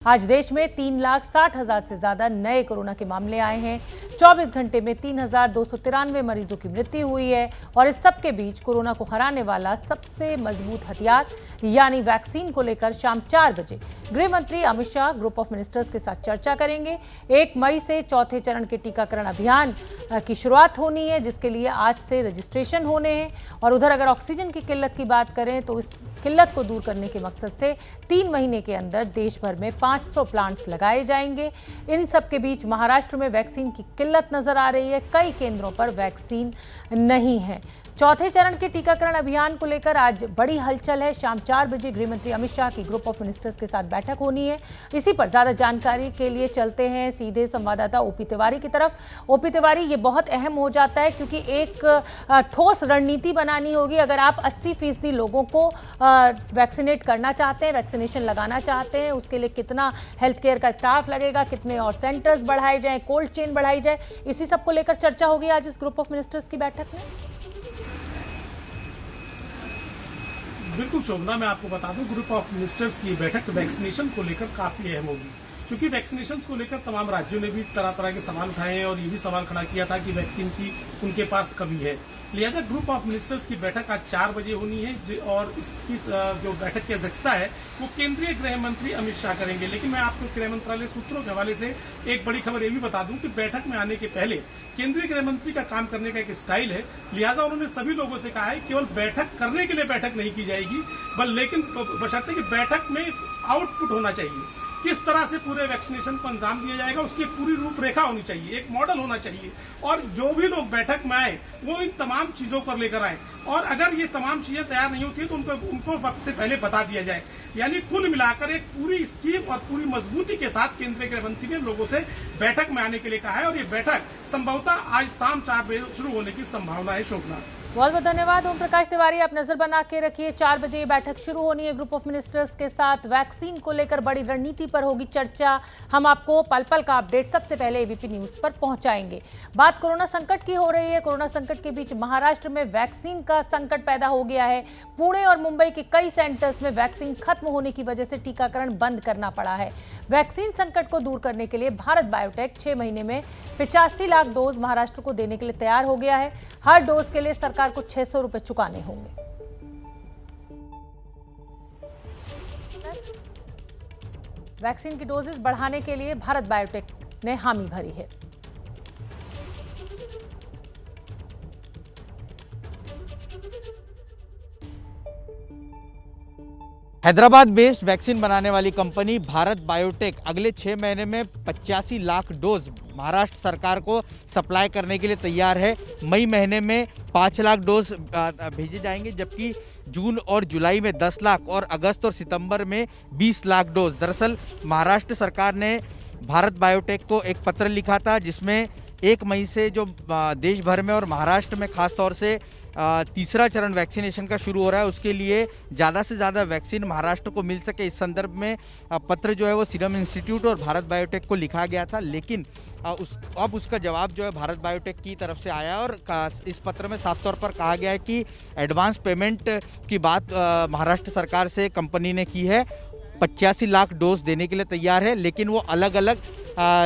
आज देश में 3,60,000 से ज्यादा नए कोरोना के मामले आए हैं। 24 घंटे में 3,293 मरीजों की मृत्यु हुई है और इस सब के बीच कोरोना को हराने वाला सबसे मजबूत हथियार यानी वैक्सीन को लेकर शाम 4 बजे गृह मंत्री Amit Shah group of ministers के साथ चर्चा करेंगे। 1 मई से चौथे चरण के टीकाकरण अभियान की शुरुआत होनी है, जिसके लिए आज से रजिस्ट्रेशन होने हैं। और उधर अगर ऑक्सीजन की किल्लत की बात करें तो इस किल्लत को दूर करने के मकसद से 3 महीने के अंदर देश भर में 500 प्लांट्स लगाए जाएंगे। इन सब के बीच महाराष्ट्र में वैक्सीन की किल्लत नजर आ रही है। कई केंद्रों पर वैक्सीन नहीं है। चौथे चरण के टीकाकरण अभियान को लेकर आज बड़ी हलचल है। शाम 4 बजे गृह मंत्री अमित शाह की ग्रुप ऑफ मिनिस्टर्स के साथ बैठक होनी है। इसी पर ज्यादा जानकारी के लिए चलते हैं सीधे संवाददाता ओपी तिवारी की तरफ। ओपी तिवारी, ये बहुत अहम हो जाता है क्योंकि एक ठोस रणनीति बनानी होगी। अगर आप 80% लोगों को वैक्सीनेट करना चाहते हैं, वैक्सीनेशन लगाना चाहते हैं, उसके लिए कितना हेल्थ केयर का स्टाफ लगेगा, कितने और सेंटर्स बढ़ाए जाएं, कोल्ड चेन बढ़ाई जाए, इसी सब को लेकर चर्चा होगी आज इस ग्रुप ऑफ मिनिस्टर्स की बैठक में। बिल्कुल शोभना, मैं आपको बता दूं ग्रुप ऑफ मिनिस्टर्स की बैठक वैक्सीनेशन को लेकर काफी अहम होगी, क्योंकि वैक्सीनेशन को लेकर तमाम राज्यों ने भी तरह तरह के सवाल उठाए हैं और ये भी सवाल खड़ा किया था कि वैक्सीन की उनके पास कमी है। लिहाजा ग्रुप ऑफ मिनिस्टर्स की बैठक आज 4 बजे होनी है और इसकी जो बैठक की अध्यक्षता है वो केंद्रीय गृह मंत्री अमित शाह करेंगे। लेकिन मैं आपको गृह मंत्रालय सूत्रों के हवाले से एक बड़ी खबर ये भी बता दूं कि बैठक में आने के पहले केंद्रीय गृह मंत्री का काम करने का एक स्टाइल है। लिहाजा उन्होंने सभी लोगों से कहा है केवल बैठक करने के लिए बैठक नहीं की जाएगी, लेकिन बशर्ते कि बैठक में आउटपुट होना चाहिए। किस तरह से पूरे वैक्सीनेशन को अंजाम दिया जाएगा उसकी एक पूरी रूपरेखा होनी चाहिए, एक मॉडल होना चाहिए और जो भी लोग बैठक में आए वो इन तमाम चीजों पर लेकर आए और अगर ये तमाम चीजें तैयार नहीं होती है तो उनको वक्त से पहले बता दिया जाए। यानी कुल मिलाकर एक पूरी स्कीम और पूरी मजबूती के साथ केंद्रीय गृह मंत्री ने लोगों से बैठक में आने के लिए कहा है और ये बैठक संभवतः आज शाम 4 बजे शुरू होने की संभावना है। शोभना, बहुत बहुत धन्यवाद ओम प्रकाश तिवारी। आप नजर बना के रखिए, 4 बजे ये बैठक शुरू होनी है ग्रुप ऑफ मिनिस्टर्स के साथ। वैक्सीन को लेकर बड़ी रणनीति पर होगी चर्चा। हम आपको पल पल का अपडेट सबसे पहले एबीपी न्यूज पर पहुंचाएंगे। बात कोरोना संकट की हो रही है। कोरोना संकट के बीच महाराष्ट्र में वैक्सीन का संकट पैदा हो गया है। पुणे और मुंबई के कई सेंटर्स में वैक्सीन खत्म होने की वजह से टीकाकरण बंद करना पड़ा है। वैक्सीन संकट को दूर करने के लिए भारत बायोटेक 6 महीने में 85 लाख डोज महाराष्ट्र को देने के लिए तैयार हो गया है। हर डोज के लिए सरकार को 600 रुपए चुकाने होंगे। वैक्सीन की डोजेस बढ़ाने के लिए भारत बायोटेक ने हामी भरी है। हैदराबाद बेस्ड वैक्सीन बनाने वाली कंपनी भारत बायोटेक अगले 6 महीने में 85 लाख डोज महाराष्ट्र सरकार को सप्लाई करने के लिए तैयार है। मई महीने में 5 लाख डोज भेजे जाएंगे, जबकि जून और जुलाई में 10 लाख और अगस्त और सितंबर में 20 लाख डोज। दरअसल महाराष्ट्र सरकार ने भारत बायोटेक को एक पत्र लिखा था जिसमें 1 मई से जो देश भर में और महाराष्ट्र में खास तौर से तीसरा चरण वैक्सीनेशन का शुरू हो रहा है, उसके लिए ज़्यादा से ज़्यादा वैक्सीन महाराष्ट्र को मिल सके, इस संदर्भ में पत्र जो है वो सीरम इंस्टीट्यूट और भारत बायोटेक को लिखा गया था। लेकिन अब उसका जवाब जो है भारत बायोटेक की तरफ से आया और इस पत्र में साफ तौर पर कहा गया है कि एडवांस पेमेंट की बात महाराष्ट्र सरकार से कंपनी ने की है। 85 लाख डोज देने के लिए तैयार है, लेकिन वो अलग अलग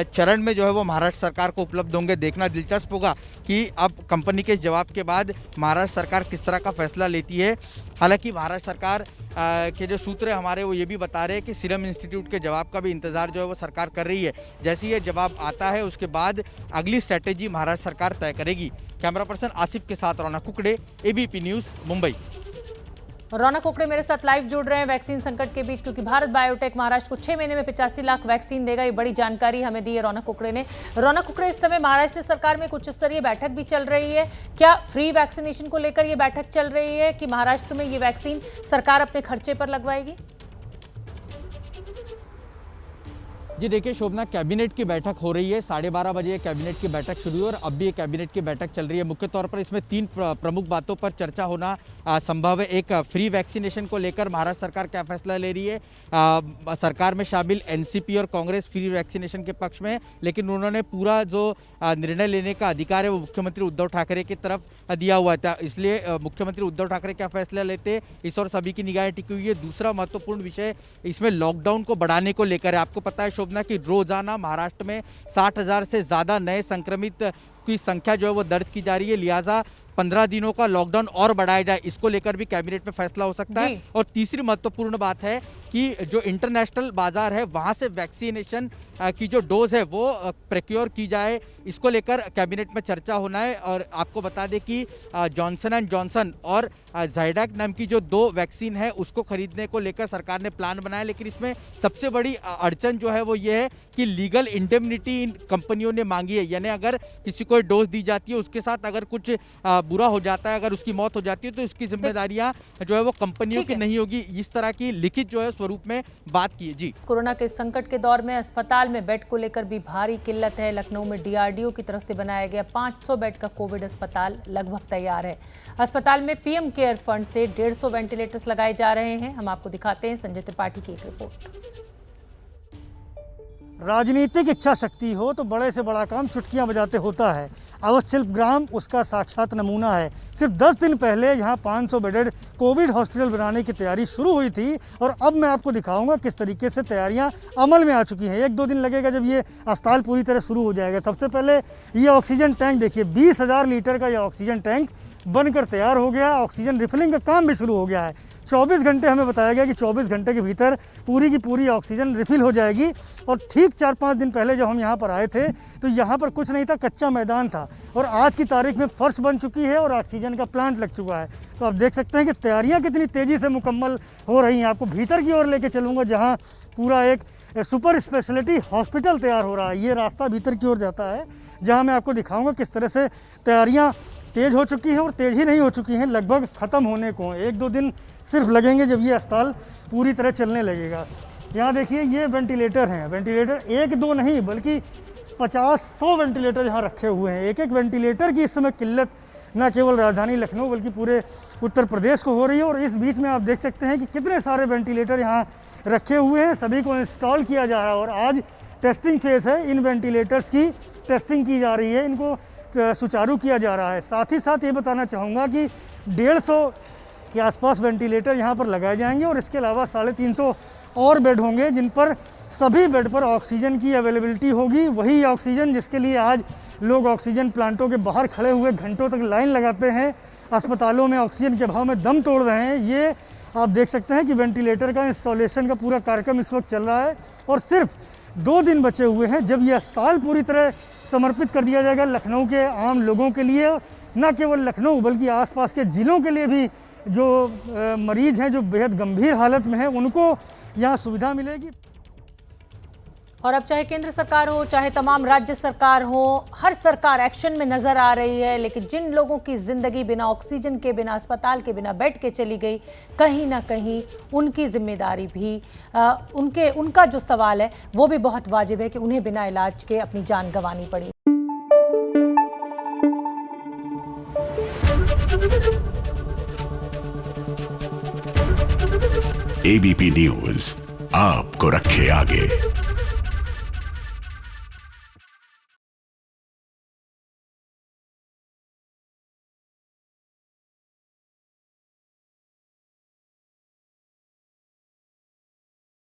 चरण में जो है वो महाराष्ट्र सरकार को उपलब्ध होंगे। देखना दिलचस्प होगा कि अब कंपनी के जवाब के बाद महाराष्ट्र सरकार किस तरह का फैसला लेती है। हालांकि महाराष्ट्र सरकार के जो सूत्र है हमारे वो ये भी बता रहे हैं कि सीरम इंस्टीट्यूट के जवाब का भी इंतजार जो है वो सरकार कर रही है। जैसे ये जवाब आता है उसके बाद अगली स्ट्रैटेजी महाराष्ट्र सरकार तय करेगी। कैमरा पर्सन आसिफ के साथ रौनक कुकड़े, एबीपी न्यूज़, मुंबई। रौनक कुकड़े मेरे साथ लाइव जुड़ रहे हैं वैक्सीन संकट के बीच, क्योंकि भारत बायोटेक महाराष्ट्र को 6 महीने में 85 लाख वैक्सीन देगा। ये बड़ी जानकारी हमें दी है रौनक कुकड़े ने। रौनक कुकड़े, इस समय महाराष्ट्र सरकार में कुछ स्तरीय बैठक भी चल रही है। क्या फ्री वैक्सीनेशन को लेकर ये बैठक चल रही है कि महाराष्ट्र में ये वैक्सीन सरकार अपने खर्चे पर लगवाएगी? जी देखिए शोभना, कैबिनेट की बैठक हो रही है। 12:30 बजे कैबिनेट की बैठक शुरू हुई और अब भी ये कैबिनेट की बैठक चल रही है। मुख्य तौर पर इसमें 3 प्रमुख बातों पर चर्चा होना संभव है। एक, फ्री वैक्सीनेशन को लेकर महाराष्ट्र सरकार क्या फैसला ले रही है। सरकार में शामिल एनसीपी और कांग्रेस फ्री वैक्सीनेशन के पक्ष में है, लेकिन उन्होंने पूरा जो निर्णय लेने का अधिकार है वो मुख्यमंत्री उद्धव ठाकरे की तरफ दिया हुआ था। इसलिए मुख्यमंत्री उद्धव ठाकरे क्या फैसला लेते, इस और सभी की निगाहें टिकी हुई है। दूसरा महत्वपूर्ण विषय इसमें लॉकडाउन को बढ़ाने को लेकर है। आपको पता है शोभना कि रोजाना महाराष्ट्र में 60,000 से ज़्यादा नए संक्रमित की संख्या जो है वो दर्ज की जा रही है। लिहाजा 15 दिनों का लॉकडाउन और बढ़ाया जाए, इसको लेकर भी कैबिनेट में फैसला हो सकता है। और तीसरी महत्वपूर्ण बात है कि जो इंटरनेशनल बाजार है वहां से वैक्सीनेशन की जो डोज है वो प्रोक्योर की जाए, इसको लेकर कैबिनेट में चर्चा होना है। और आपको बता दें कि जॉनसन एंड जॉनसन और ज़ायडस नाम की जो 2 वैक्सीन है उसको खरीदने को लेकर सरकार ने प्लान बनाया, लेकिन इसमें सबसे बड़ी अड़चन जो है वो ये है कि लीगल इंडेमनिटी इन कंपनियों ने मांगी है। यानी अगर किसी को डोज दी जाती है, उसके साथ अगर कुछ बुरा हो जाता है, अगर उसकी मौत हो जाती है, तो उसकी जिम्मेदारियां जो है वो कंपनियों की नहीं होगी। इस तरह की लिखित जो है स्वरूप में बात की है। जी, कोरोना के संकट के दौर में अस्पताल में बेड को लेकर भी भारी किल्लत है। लखनऊ में डीआरडीओ की तरफ से बनाया गया 500 बेड का कोविड अस्पताल लगभग तैयार है। अस्पताल में पीएम केयर फंड से 150 वेंटिलेटर्स लगाए जा रहे हैं। हम आपको दिखाते हैं संजय त्रिपाठी की एक रिपोर्ट। राजनीतिक इच्छा शक्ति हो तो बड़े से बड़ा काम चुटकियां बजाते होता है। अवस्थ शिल्पग्राम उसका साक्षात नमूना है। सिर्फ 10 दिन पहले यहाँ 500 बेडेड कोविड हॉस्पिटल बनाने की तैयारी शुरू हुई थी और अब मैं आपको दिखाऊंगा किस तरीके से तैयारियां अमल में आ चुकी हैं। 1-2 दिन लगेगा जब ये अस्पताल पूरी तरह शुरू हो जाएगा। सबसे पहले ये ऑक्सीजन टैंक देखिए, 20,000 लीटर का ये ऑक्सीजन टैंक बनकर तैयार हो गया। ऑक्सीजन रिफिलिंग का काम भी शुरू हो गया है। 24 घंटे हमें बताया गया कि 24 घंटे के भीतर पूरी की पूरी ऑक्सीजन रिफिल हो जाएगी। और ठीक 4-5 दिन पहले जब हम यहाँ पर आए थे तो यहाँ पर कुछ नहीं था, कच्चा मैदान था, और आज की तारीख में फर्श बन चुकी है और ऑक्सीजन का प्लांट लग चुका है। तो आप देख सकते हैं कि तैयारियाँ कितनी तेज़ी से मुकम्मल हो रही हैं। आपको भीतर की ओर लेके चलूँगा जहाँ पूरा एक सुपर स्पेशलिटी हॉस्पिटल तैयार हो रहा है। ये रास्ता भीतर की ओर जाता है जहाँ मैं आपको दिखाऊँगा किस तरह से तैयारियाँ तेज़ हो चुकी हैं और तेज़ ही नहीं हो चुकी हैं, लगभग ख़त्म होने को हैं। 1-2 दिन सिर्फ लगेंगे जब ये अस्पताल पूरी तरह चलने लगेगा। यहाँ देखिए ये वेंटिलेटर हैं। वेंटिलेटर 1-2 नहीं बल्कि 50-100 वेंटिलेटर यहाँ रखे हुए हैं। एक वेंटिलेटर की इस समय किल्लत न केवल राजधानी लखनऊ बल्कि पूरे उत्तर प्रदेश को हो रही है। और इस बीच में आप देख सकते हैं कि कितने सारे वेंटिलेटर यहाँ रखे हुए हैं, सभी को इंस्टॉल किया जा रहा है। और आज टेस्टिंग फेज़ है, इन वेंटिलेटर्स की टेस्टिंग की जा रही है, इनको सुचारू किया जा रहा है। साथ ही साथ ये बताना चाहूँगा कि 150 के आसपास वेंटिलेटर यहाँ पर लगाए जाएंगे और इसके अलावा 350 और बेड होंगे जिन पर सभी बेड पर ऑक्सीजन की अवेलेबिलिटी होगी। वही ऑक्सीजन जिसके लिए आज लोग ऑक्सीजन प्लांटों के बाहर खड़े हुए घंटों तक लाइन लगाते हैं, अस्पतालों में ऑक्सीजन के अभाव में दम तोड़ रहे हैं। ये आप देख सकते हैं कि वेंटिलेटर का इंस्टॉलेशन का पूरा कार्यक्रम इस वक्त चल रहा है और सिर्फ 2 दिन बचे हुए हैं जब ये अस्पताल पूरी तरह समर्पित कर दिया जाएगा लखनऊ के आम लोगों के लिए। न केवल लखनऊ बल्कि आसपास के ज़िलों के लिए भी जो मरीज हैं जो बेहद गंभीर हालत में हैं उनको यहाँ सुविधा मिलेगी। और अब चाहे केंद्र सरकार हो चाहे तमाम राज्य सरकार हो, हर सरकार एक्शन में नजर आ रही है। लेकिन जिन लोगों की जिंदगी बिना ऑक्सीजन के, बिना अस्पताल के, बिना बेड के चली गई, कहीं ना कहीं उनकी जिम्मेदारी भी उनका जो सवाल है वो भी बहुत वाजिब है कि उन्हें बिना इलाज के अपनी जान गंवानी पड़ी। एबीपी न्यूज आपको रखे आगे।